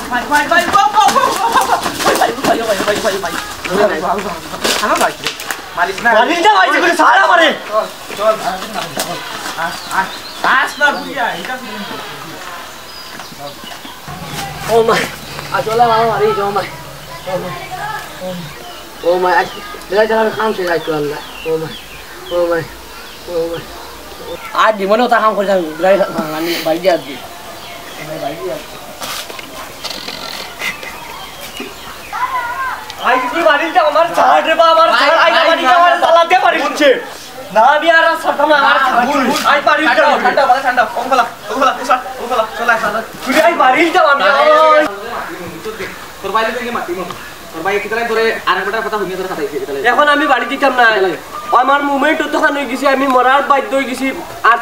आज जीवन होता काम कर भाई दिया आई कितनी बारिश का हमारे चार रे बा हमारे चार आई बारिश का हमारे साला दे बारिश छे ना भी आ रहा सब हम हमारे आई बारिश का ठंडा वाला ठंडा ओखला चला साला तुझे आई बारिश का हम তোর বাইরে থেকে মাটি মত তোর বাইরে কিতলাই ধরে আরেকটা কথা হইনি তোর খাতাই কিতলাই এখন আমি বাড়ি দিতাম না আমার মোমেন্ট তো খান হই গেছি আমি মরার বাধ্য হই গেছি আর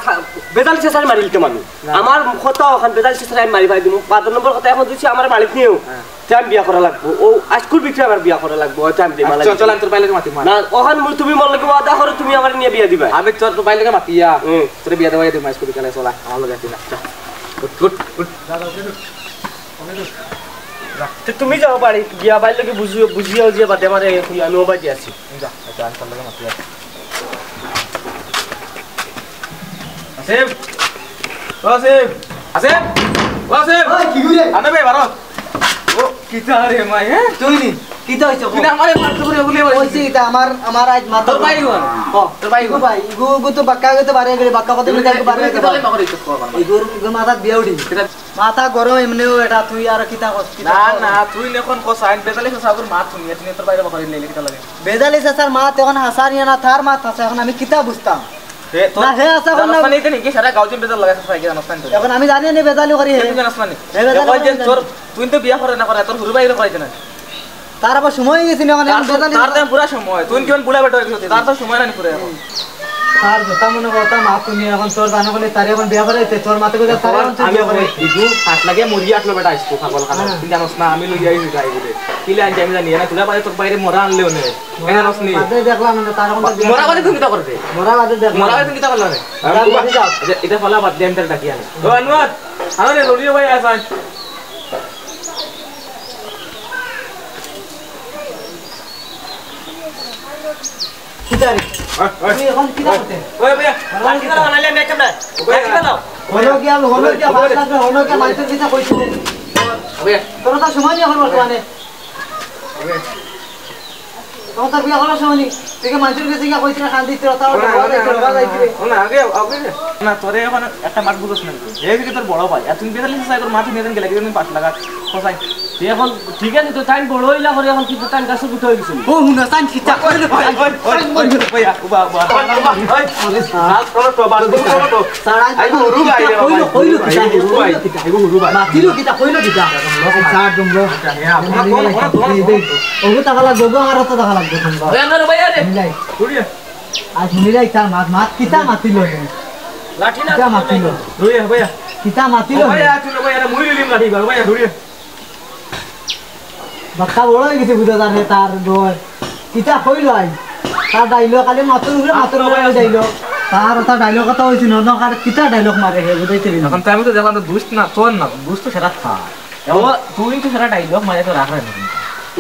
বেদাল শেষার মারিলতে মানু আমার কথা ওখান বেদাল শেষার আমি মারি ভাই দিমু 5 নম্বর কথা এখন দিছি আমার বাড়িতে নিও টাইম বিয়া করা লাগবো ও স্কুল বিক্রি আমার বিয়া করা লাগবো ওই টাইম দিমা লাগবে চল তোর বাইরে মাটি মার না ওখান তুমি মন লাগে ওয়াদা করো তুমি আমার নিয়ে বিয়া দিবা আমি তোর বাইরে মাটিয়া তোর বিয়া দেওয়াই দিমা স্কুল বিক্রি চলা আমার লগে আছিস না গুড দাদা তো তুমি যাও বাড়ি গিয়া বাইরে লোকে বুঝিও যে বাদে মারে আমি ও বাড়ি আছি যা আচ্ছা আনসার লাগে মাটি আসিফ ওই কি করে আনে ভাই ভারত ও কিটা রে মাই হ্যাঁ তুই নি কিটা হইছো কিটা আমারে মারতে করে বলে হইছে এটা আমার আজ মাথা তোর ভাই গো তোর ভাই গো তো বাক্কা গো তো বারে গেলে বাক্কা পদে গেলে বারে গেলে বলে মারে তো এই গো মাথা বিয়াউডি মাথা গরম এমনিও এটা তুই আর কিটা কস না না তুই এখন কোসাইন বেদালি সাগর মাত শুনি তুমি তোর বাইরে বকরি লেলি কিটা লাগে বেদালি স্যার মা তখন হাসারিয়া না থার মাথা এখন আমি কিটা বুঝতাম না হে আসা কোন না মানে কি সারা গাউজিন বেদাল লাগাছ ফাই কি জানাস না এখন আমি জানি না বেদালি করি হে তুই জানাস না কই যে তোর তুই তো বিয়া করে না করে তোর হুরু বাইরে কইছ না তার আবার সময় গেছে না মানে বেদালি তার টাইম পুরো সময় তুই কেমন বুলা বেটা হইছিস তার তো সময় নাই পুরো এখন আর কথা মনে কথা মা তুমি এখন তোর জানা বলে তারে এখন বিয়া করাইতে তোর মাতে কইতা তারে আমি করে ইদু ফাট লাগে মুরগি আটলো বেটা আইছো খাগল খানা তুই জানাস না আমি লই যাই যাই বলে কিলে আনছি আমি জানি না তুই বাইরে তোর বাইরে মরা আনলেও নে জানাস নি আদে দেখলাম না তার এখন মরা বাদে তুমি কি করতে মরা বাদে দেখ মরা বাদে তুমি কি করলা রে এটা ফলা বাদ দেন তার ডাকি আনে ও আনওয়ার আরে লড়িও ভাই আসান কিতারে তুমি এখন কি করতে ওই ভাইয়া বাকি করা বানাইলে আমি একটা না বাকি দাও হলো কি 5 লাখ হলো কি মাইতে দিতে কইছিলেন ভাইয়া তোর তো সময় নেই এখন বর্তমানে তোর তো বিয়া করার সময় নেই তুই মাইতের কাছে গিয়া কইছিস খান দিতে তাও না আগে না তোরে এখন একটা মাছ বুঝছ না এই যে তোর বড় ভাই আর তুমি বেদালি সাইজ তোর মাছ নিয়ে গেলে কিন্তু 5 লাখ কোসাই তুই এখন ঠিক আছে তো টাইম বড় হইলা করে এখন কি টাইম গাছ উঠে হই গেছে ও হুনা টাইম খিচা করে দে ভাই ভাইয়া উবা ওই সাল করো তো বাড়ি তো সারা আইগো হুরু ভাই কইলো কিটা আইগো হুরু ভাই মাতিলো কিটা কইলো কিটা সার দুমরো ওগো টাকা লাগবে গো আর তো টাকা লাগবে তোমরা ওই আনার ভাই আরে মিলাই ঘুরিয়া আজ মিলাই তার মাত কিটা মাতিলো লাঠি না মাতিলো ঘুরিয়া ভাইয়া কিটা মাতিলো ভাইয়া তুই ভাইয়া মুই লিম লাঠি ভাইয়া ঘুরিয়া বাক্কা বড় হয়ে গেছে বুঝা জানে তার দই কিটা কইলো আই তার ডাইলগ খালি মাতুর ডাইলগ তার ওটা ডাইলগ কথা হইছিল না কার কিটা ডাইলগ মারে হে বুঝাইতে না এখন আমি তো দেখলাম তো দুষ্ট না তোর না দুষ্ট সেটা থা ও তুই তো সেটা ডাইলগ মারে তো রাখ না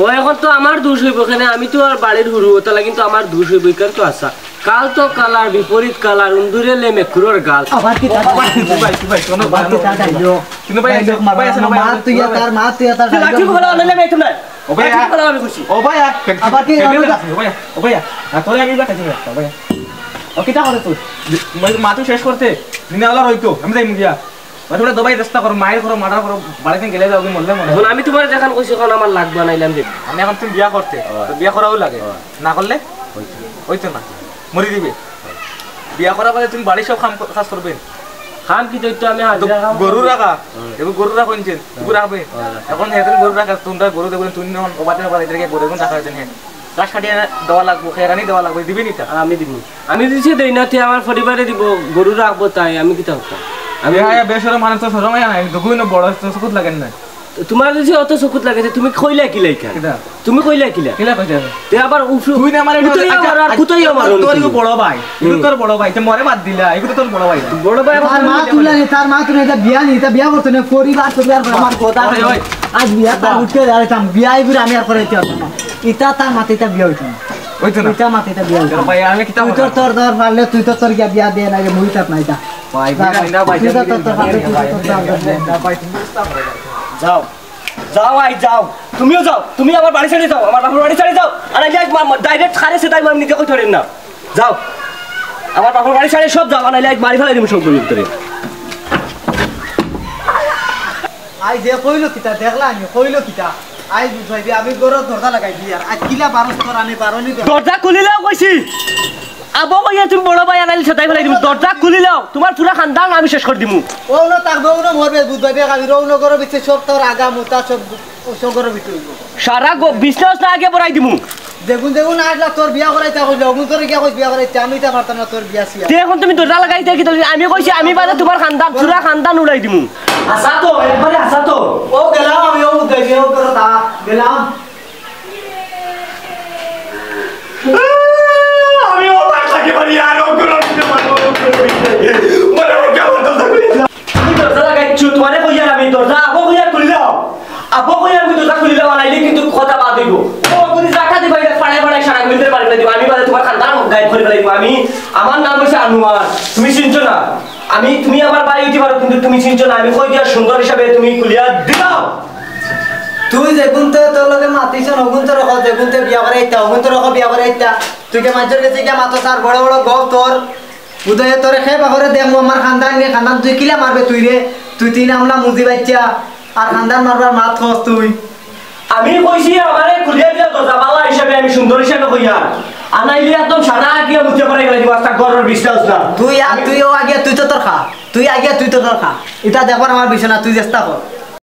ও এখন তো আমার দোষ হইব কেন আমি তো আর বাড়ির হুরু ওটা কিন্তু আমার দোষ হইব কার তো আশা কাল তো কালার বিপরীত কালার উন্দুরে লে মেকুরর গাল আবার কি ভাই কোনো বাকি তা ডাইলগ কিন্তু ভাই মা তুই তার লাঠি বলা আনলে মে তুমি ও ভাই বলা আমি খুশি ও ভাই আবার কি ও ভাই তোরে আমি বাকি না ও ভাই ও কিটা করে তুই মা তুই শেষ করতে দিনাওয়ালা হইতো আমি যাই মুগিয়া ওটা দবাই রাস্তা করো মায়ের করো মাডার করো বাড়িতে গেলে যাও মরলে মরে এখন আমি তোমার দেখান কইছি কোন আমার লাগবে নাইলাম যে আমি এখন তুমি বিয়া করতে বিয়া করাও লাগে না করলে হইতো না মরি দিবে বিয়া করা বাদে তুমি বাড়ি সব কাজ করবে খাম কি তো আমি গরু রাখা এবার গরু রাখো নিছেন গরু রাখবে এখন হেতেন গরু রাখা তোমরা গরু দেবেন তুমি যখন ওবাতে বাড়ি থেকে গরু কোন রাখা হইছেন হ্যাঁ ঘাস কাটিয়ে দেওয়া লাগবে খেরানি দেওয়া লাগবে দিবি নি তা আমি দিব আমি দিছি দেই না তে আমার পরিবারে দিব গরু রাখবো তাই আমি কি তা আমি আয়া বেশরে মানে তো সরম না দুগুই না বড় তো সুকুত লাগেন না তোমার যদি অত চকুত লাগাইছে তুমি কইলা কি লাইকা তুমি কইলা কিলা কিলা কইছে তে আবার তুই না আমারে কুতইয়া মারো তোর বড় ভাই তোর বড় ভাই তে মরে বাদ দিলা এগুলো তোর বড় ভাই বড় ভাই তার মা তুলা নি তার মা তুই এটা বিয়া করতে না পরিবার আমার কথা আজ বিয়া তার উঠে দাঁড়াইতাম বিয়া এগুলো আমি আর করাইতে পারতাম না ইটা তার মাতে এটা বিয়া হইতো না হইতো না ইটা মাতে এটা বিয়া হইতো ভাই আমি কিতা তোর পারলে তুই তো তোর গিয়া বিয়া দে না মুই তাত নাই তা ভাই বিয়া ভাই যাও যাও আই যাও তুমিও যাও তুমি আমার বাড়ি ছেড়ে যাও আমার বাবার বাড়ি ছেড়ে যাও আর আই ডাইরেক্ট খারে সেটাই আমি নিজে কই ধরেন না যাও আমার বাবার বাড়ি ছেড়ে সব যাও আর আই বাড়ি ফেলাই দিমু সব ভিতরে আই যে কইলো কিতা দেখলা আমি কইলো কিতা আই বুঝাইবি আমি গরো দরজা লাগাই দি আর আজ কিলা 12 তোর আমি 12 নি দরজা খুলিলাও কইছি আবো কইয়া তুমি বড় ভাই আনাইল সেটাই ফেলাই দিমু দরজা খুলিলাও তোমার পুরা খানদান আমি শেষ করে দিমু ও না তাকবো না মরবে বুঝাইবি আমি রৌনো গরো বিচ্ছে সব তোর আগা মুতা সব গরো বিচ্ছে সারা বিজনেস না আগে বড়াই দিমু দেখুন আসলা তোর বিয়া করাইতে কইল অগুন তোর কি কই বিয়া করাইতে আমি তা পারতাম না তোর বিয়া সিয়া তে এখন তুমি দরজা লাগাইতে কি আমি কইছি আমি বাদে তোমার খানদান পুরা খানদান উড়াই দিমু আসা তো একবারে আসা তো ও গেলাম আমি ও বুঝাইবি ও করো তা গেলাম আমি ও বাসাকে বাড়ি আর ও করো মানে ও কেমন দরজা খুলি তুমি দরজা লাগাইছো তোমারে কইয়া আমি দরজা আবো কইয়া খুলি দাও আবো কইয়া আমি দরজা খুলি দাও আনাইলে কিন্তু কথা বাদ দিব ও যদি জায়গা দিবা এটা পাড়ায় সারা মিনিটের বাড়ি দিব আমি বাদে তোমার খানদান গায়েব করে ফেলাই দিব আমি আমার নাম হইছে আনোয়ার তুমি চিনছো না আমি তুমি আমার বাড়ি দিতে পারো কিন্তু তুমি চিনছো না আমি কই দিয়া সুন্দর হিসাবে তুমি খুলিয়া দিও তুই যেগুন তো তোর লগে মাতিছ নগুন তো রখ যেগুন তো বিয়া করাইতা অগুন তো রখ বিয়া করাইতা তুই কে মাঝের কাছে গিয়া মাতো তার বড় বড় গপ তোর উদয়ে তোরে খে বাগরে দেখমু আমার খানদান রে খানদান তুই কিলা মারবে তুই রে তুই তিন আমলা মুজি বাচ্চা আর খানদান মারবার মাত খস তুই আমি কইছি আমারে খুলিয়া দিয়া দরজা বালা হিসাবে আমি সুন্দর হিসাবে কইয়া আনাইলে একদম সারা গিয়া মুতে পড়ে গেল দিব আস্তা গরর বিশ্বাস না তুই আর তুইও আগে তুই তো তোর খা তুই আগে তুই তো তোর খা এটা দেখবার আমার বিছনা তুই চেষ্টা কর